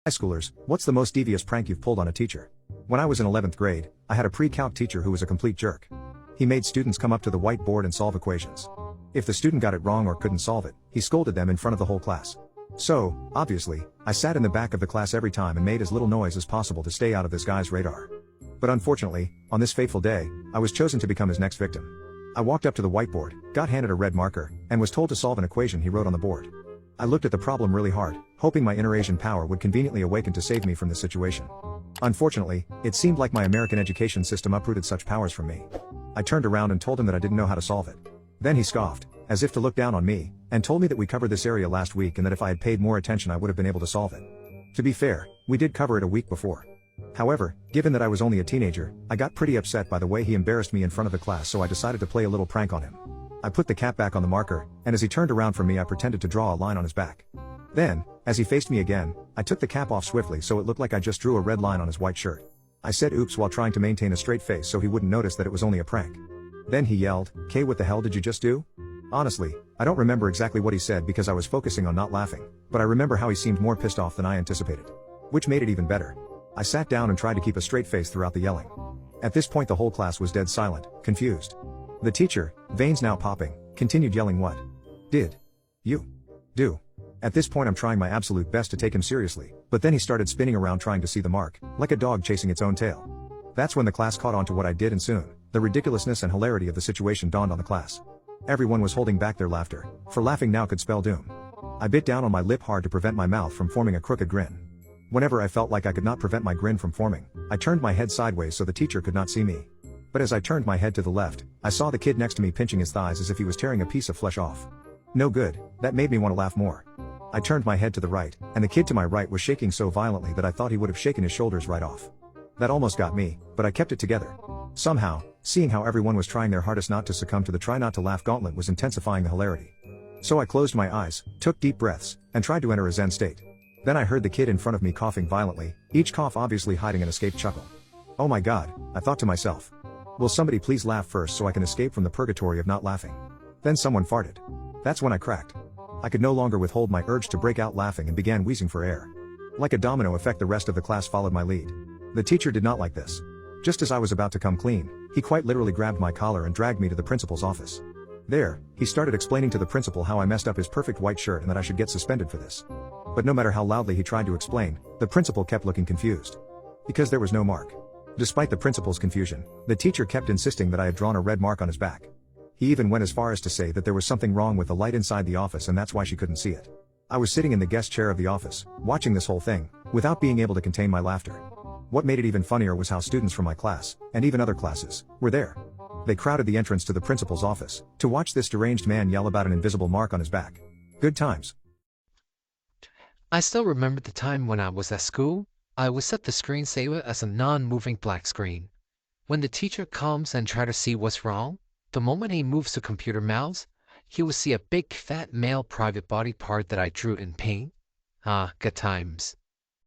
High schoolers, what's the most devious prank you've pulled on a teacher? When I was in 11th grade, I had a pre-calc teacher who was a complete jerk. He made students come up to the whiteboard and solve equations. If the student got it wrong or couldn't solve it, he scolded them in front of the whole class. So, obviously, I sat in the back of the class every time and made as little noise as possible to stay out of this guy's radar. But unfortunately, on this fateful day, I was chosen to become his next victim. I walked up to the whiteboard, got handed a red marker, and was told to solve an equation he wrote on the board. I looked at the problem really hard, hoping my inner Asian power would conveniently awaken to save me from this situation. Unfortunately, it seemed like my American education system uprooted such powers from me. I turned around and told him that I didn't know how to solve it. Then he scoffed, as if to look down on me, and told me that we covered this area last week and that if I had paid more attention I would have been able to solve it. To be fair, we did cover it a week before. However, given that I was only a teenager, I got pretty upset by the way he embarrassed me in front of the class, so I decided to play a little prank on him. I put the cap back on the marker, and as he turned around from me I pretended to draw a line on his back. Then, as he faced me again, I took the cap off swiftly so it looked like I just drew a red line on his white shirt. I said oops while trying to maintain a straight face so he wouldn't notice that it was only a prank. Then he yelled, "Kay, what the hell did you just do?" Honestly, I don't remember exactly what he said because I was focusing on not laughing, but I remember how he seemed more pissed off than I anticipated. Which made it even better. I sat down and tried to keep a straight face throughout the yelling. At this point the whole class was dead silent, confused. The teacher, veins now popping, continued yelling, "What did you do?" At this point I'm trying my absolute best to take him seriously, but then he started spinning around trying to see the mark, like a dog chasing its own tail. That's when the class caught on to what I did, and soon, the ridiculousness and hilarity of the situation dawned on the class. Everyone was holding back their laughter, for laughing now could spell doom. I bit down on my lip hard to prevent my mouth from forming a crooked grin. Whenever I felt like I could not prevent my grin from forming, I turned my head sideways so the teacher could not see me. But as I turned my head to the left, I saw the kid next to me pinching his thighs as if he was tearing a piece of flesh off. No good, that made me want to laugh more. I turned my head to the right, and the kid to my right was shaking so violently that I thought he would have shaken his shoulders right off. That almost got me, but I kept it together. Somehow, seeing how everyone was trying their hardest not to succumb to the try not to laugh gauntlet was intensifying the hilarity. So I closed my eyes, took deep breaths, and tried to enter a zen state. Then I heard the kid in front of me coughing violently, each cough obviously hiding an escaped chuckle. Oh my god, I thought to myself. Will somebody please laugh first so I can escape from the purgatory of not laughing? Then someone farted. That's when I cracked. I could no longer withhold my urge to break out laughing and began wheezing for air. Like a domino effect the rest of the class followed my lead. The teacher did not like this. Just as I was about to come clean, he quite literally grabbed my collar and dragged me to the principal's office. There, he started explaining to the principal how I messed up his perfect white shirt and that I should get suspended for this. But no matter how loudly he tried to explain, the principal kept looking confused. Because there was no mark. Despite the principal's confusion, the teacher kept insisting that I had drawn a red mark on his back. He even went as far as to say that there was something wrong with the light inside the office and that's why she couldn't see it. I was sitting in the guest chair of the office, watching this whole thing, without being able to contain my laughter. What made it even funnier was how students from my class, and even other classes, were there. They crowded the entrance to the principal's office, to watch this deranged man yell about an invisible mark on his back. Good times. I still remember the time when I was at school. I would set the screensaver as a non-moving black screen. When the teacher comes and tries to see what's wrong, the moment he moves the computer mouse, he will see a big fat male private body part that I drew in paint. Ah, good times.